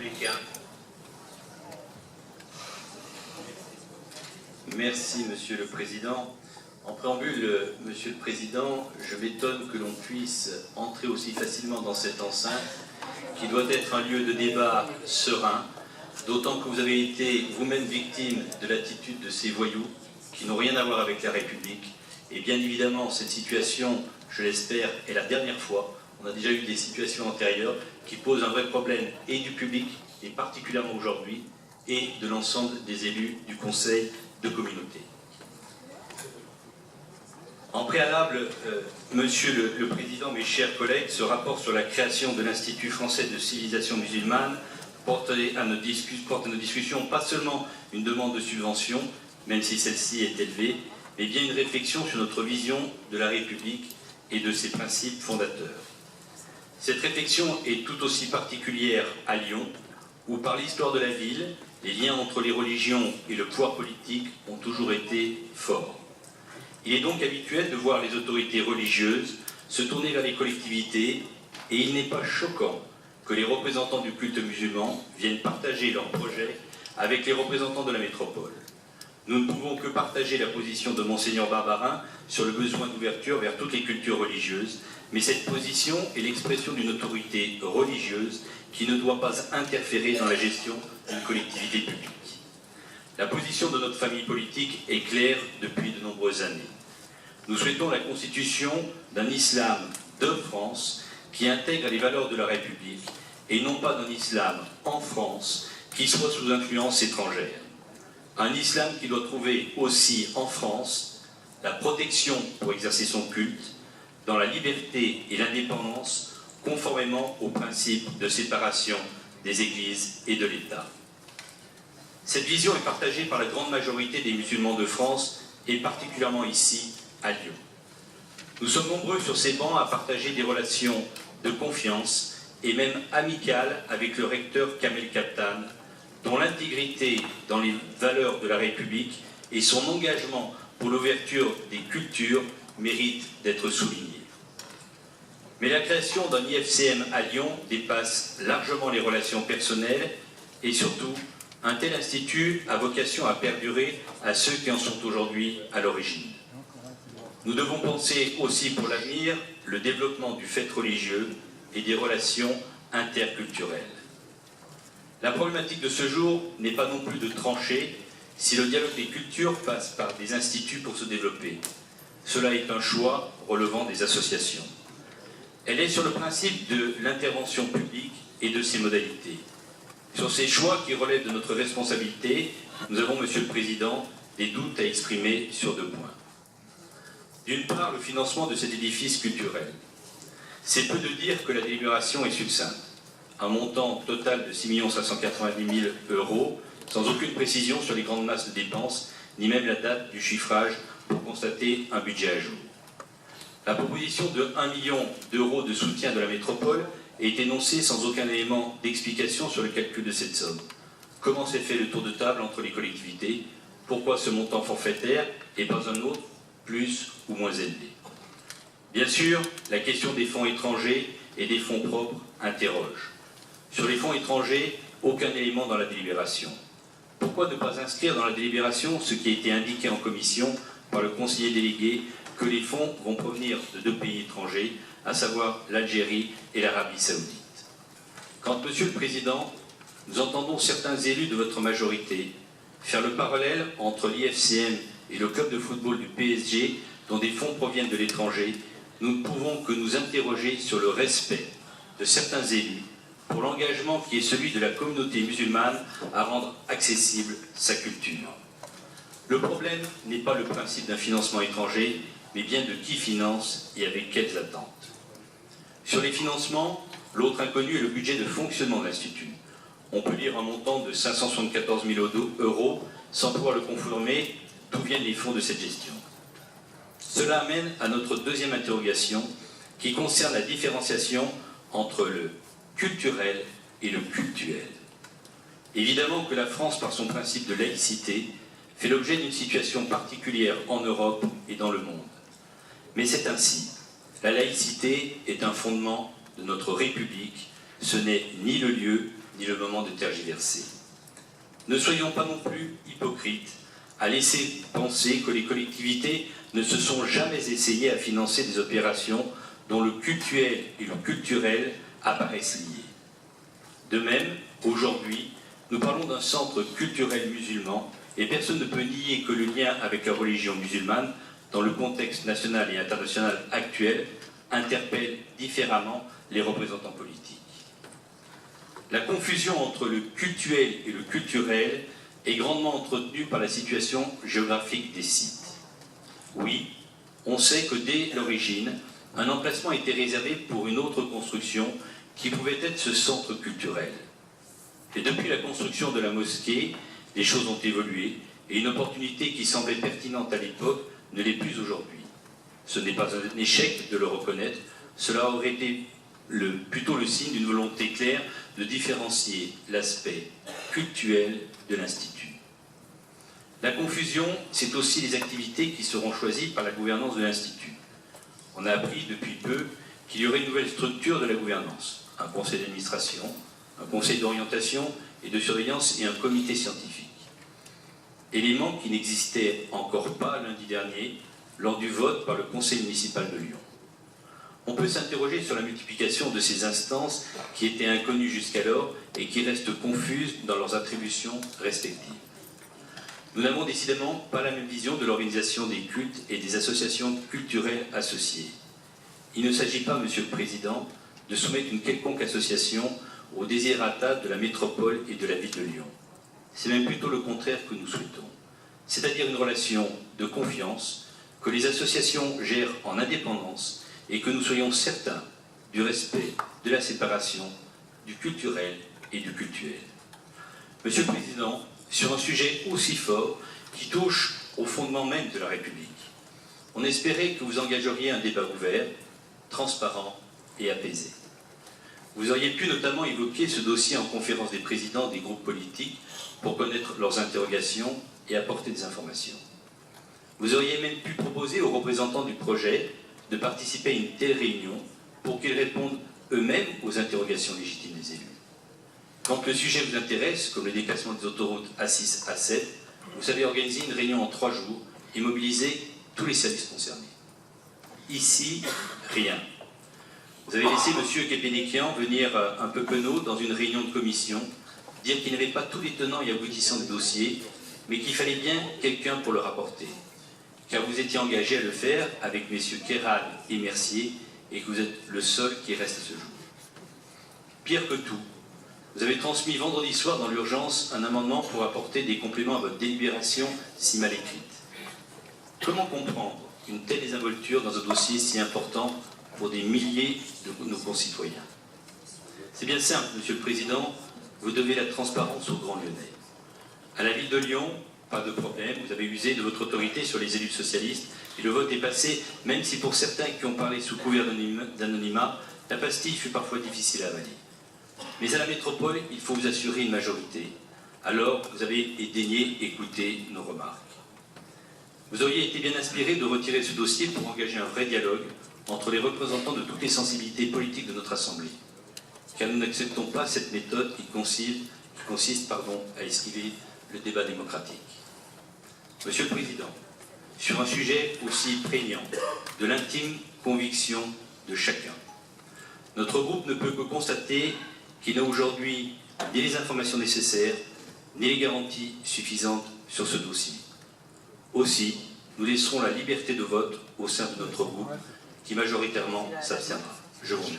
Républicains. Merci, Monsieur le Président. En préambule, Monsieur le Président, je m'étonne que l'on puisse entrer aussi facilement dans cette enceinte, qui doit être un lieu de débat serein, d'autant que vous avez été vous-même victime de l'attitude de ces voyous qui n'ont rien à voir avec la République. Et bien évidemment, cette situation, je l'espère, est la dernière fois. On a déjà eu des situations antérieures qui posent un vrai problème et du public, et particulièrement aujourd'hui, et de l'ensemble des élus du Conseil de communauté. En préalable, Monsieur le Président, mes chers collègues, ce rapport sur la création de l'Institut français de civilisation musulmane porte à nos discussions pas seulement une demande de subvention, même si celle-ci est élevée, mais bien une réflexion sur notre vision de la République et de ses principes fondateurs. Cette réflexion est tout aussi particulière à Lyon, où par l'histoire de la ville, les liens entre les religions et le pouvoir politique ont toujours été forts. Il est donc habituel de voir les autorités religieuses se tourner vers les collectivités, et il n'est pas choquant que les représentants du culte musulman viennent partager leurs projets avec les représentants de la métropole. Nous ne pouvons que partager la position de Monseigneur Barbarin sur le besoin d'ouverture vers toutes les cultures religieuses, mais cette position est l'expression d'une autorité religieuse qui ne doit pas interférer dans la gestion d'une collectivité publique. La position de notre famille politique est claire depuis de nombreuses années. Nous souhaitons la constitution d'un islam de France qui intègre les valeurs de la République et non pas d'un islam en France qui soit sous influence étrangère. Un islam qui doit trouver aussi en France la protection pour exercer son culte dans la liberté et l'indépendance conformément aux principes de séparation des églises et de l'État. Cette vision est partagée par la grande majorité des musulmans de France et particulièrement ici, à Lyon. Nous sommes nombreux sur ces bancs à partager des relations de confiance et même amicales avec le recteur Kamel Kaptan, dont l'intégrité dans les valeurs de la République et son engagement pour l'ouverture des cultures méritent d'être soulignés. Mais la création d'un IFCM à Lyon dépasse largement les relations personnelles et surtout, un tel institut a vocation à perdurer à ceux qui en sont aujourd'hui à l'origine. Nous devons penser aussi pour l'avenir le développement du fait religieux et des relations interculturelles. La problématique de ce jour n'est pas non plus de trancher si le dialogue des cultures passe par des instituts pour se développer. Cela est un choix relevant des associations. Elle est sur le principe de l'intervention publique et de ses modalités. Sur ces choix qui relèvent de notre responsabilité, nous avons, Monsieur le Président, des doutes à exprimer sur deux points. D'une part, le financement de cet édifice culturel. C'est peu de dire que la délibération est succincte. Un montant total de 6 590 000 €, sans aucune précision sur les grandes masses de dépenses, ni même la date du chiffrage pour constater un budget à jour. La proposition de 1 million d'euros de soutien de la métropole est énoncée sans aucun élément d'explication sur le calcul de cette somme. Comment s'est fait le tour de table entre les collectivités? Pourquoi ce montant forfaitaire et pas un autre, plus ou moins élevé? Bien sûr, la question des fonds étrangers et des fonds propres interroge. Sur les fonds étrangers, aucun élément dans la délibération. Pourquoi ne pas inscrire dans la délibération ce qui a été indiqué en commission par le conseiller délégué, que les fonds vont provenir de 2 pays étrangers, à savoir l'Algérie et l'Arabie Saoudite? Quand, Monsieur le Président, nous entendons certains élus de votre majorité faire le parallèle entre l'IFCM et le club de football du PSG, dont des fonds proviennent de l'étranger, nous ne pouvons que nous interroger sur le respect de certains élus pour l'engagement qui est celui de la communauté musulmane à rendre accessible sa culture. Le problème n'est pas le principe d'un financement étranger, mais bien de qui finance et avec quelles attentes. Sur les financements, l'autre inconnu est le budget de fonctionnement de l'Institut. On peut lire un montant de 574 000 € sans pouvoir le confirmer, d'où viennent les fonds de cette gestion. Cela amène à notre deuxième interrogation qui concerne la différenciation entre le culturel et le cultuel. Évidemment que la France, par son principe de laïcité, fait l'objet d'une situation particulière en Europe et dans le monde. Mais c'est ainsi. La laïcité est un fondement de notre République. Ce n'est ni le lieu, ni le moment de tergiverser. Ne soyons pas non plus hypocrites à laisser penser que les collectivités ne se sont jamais essayées à financer des opérations dont le cultuel et le culturel apparaissent liés. De même, aujourd'hui, nous parlons d'un centre culturel musulman et personne ne peut nier que le lien avec la religion musulmane, dans le contexte national et international actuel, interpelle différemment les représentants politiques. La confusion entre le cultuel et le culturel est grandement entretenue par la situation géographique des sites. Oui, on sait que dès l'origine, un emplacement était réservé pour une autre construction qui pouvait être ce centre culturel. Et depuis la construction de la mosquée, les choses ont évolué et une opportunité qui semblait pertinente à l'époque ne l'est plus aujourd'hui. Ce n'est pas un échec de le reconnaître, cela aurait été plutôt le signe d'une volonté claire de différencier l'aspect cultuel de l'Institut. La confusion, c'est aussi les activités qui seront choisies par la gouvernance de l'Institut. On a appris depuis peu qu'il y aurait une nouvelle structure de la gouvernance, un conseil d'administration, un conseil d'orientation et de surveillance et un comité scientifique. Éléments qui n'existaient encore pas lundi dernier lors du vote par le conseil municipal de Lyon. On peut s'interroger sur la multiplication de ces instances qui étaient inconnues jusqu'alors et qui restent confuses dans leurs attributions respectives. Nous n'avons décidément pas la même vision de l'organisation des cultes et des associations culturelles associées. Il ne s'agit pas, Monsieur le Président, de soumettre une quelconque association au désirata de la métropole et de la ville de Lyon. C'est même plutôt le contraire que nous souhaitons, c'est-à-dire une relation de confiance que les associations gèrent en indépendance et que nous soyons certains du respect de la séparation du culturel et du cultuel. Monsieur le Président, sur un sujet aussi fort qui touche au fondement même de la République, on espérait que vous engageriez un débat ouvert, transparent et apaisé. Vous auriez pu notamment évoquer ce dossier en conférence des présidents des groupes politiques pour connaître leurs interrogations et apporter des informations. Vous auriez même pu proposer aux représentants du projet de participer à une telle réunion pour qu'ils répondent eux-mêmes aux interrogations légitimes des élus. Quand le sujet vous intéresse, comme le déclassement des autoroutes A6, A7, vous savez organiser une réunion en 3 jours et mobiliser tous les services concernés. Ici, rien. Vous avez laissé M. Kepenikian venir un peu penaud dans une réunion de commission, dire qu'il n'avait pas tous les tenants et aboutissants des dossiers, mais qu'il fallait bien quelqu'un pour le rapporter. Car vous étiez engagé à le faire avec M. Kéral et Mercier, et que vous êtes le seul qui reste à ce jour. Pire que tout, vous avez transmis vendredi soir dans l'urgence un amendement pour apporter des compléments à votre délibération si mal écrite. Comment comprendre une telle désinvolture dans un dossier si important pour des milliers de nos concitoyens? C'est bien simple, Monsieur le Président, vous devez la transparence aux Grands Lyonnais. À la ville de Lyon, pas de problème, vous avez usé de votre autorité sur les élus socialistes et le vote est passé, même si pour certains qui ont parlé sous couvert d'anonymat, la pastille fut parfois difficile à avaler. Mais à la métropole, il faut vous assurer une majorité. Alors, vous avez daigné écouter nos remarques. Vous auriez été bien inspiré de retirer ce dossier pour engager un vrai dialogue entre les représentants de toutes les sensibilités politiques de notre Assemblée. Car nous n'acceptons pas cette méthode qui consiste à esquiver le débat démocratique. Monsieur le Président, sur un sujet aussi prégnant, de l'intime conviction de chacun, notre groupe ne peut que constater qu'il n'a aujourd'hui ni les informations nécessaires, ni les garanties suffisantes sur ce dossier. Aussi, nous laisserons la liberté de vote au sein de notre groupe, qui majoritairement s'abstiendra. Je vous remercie.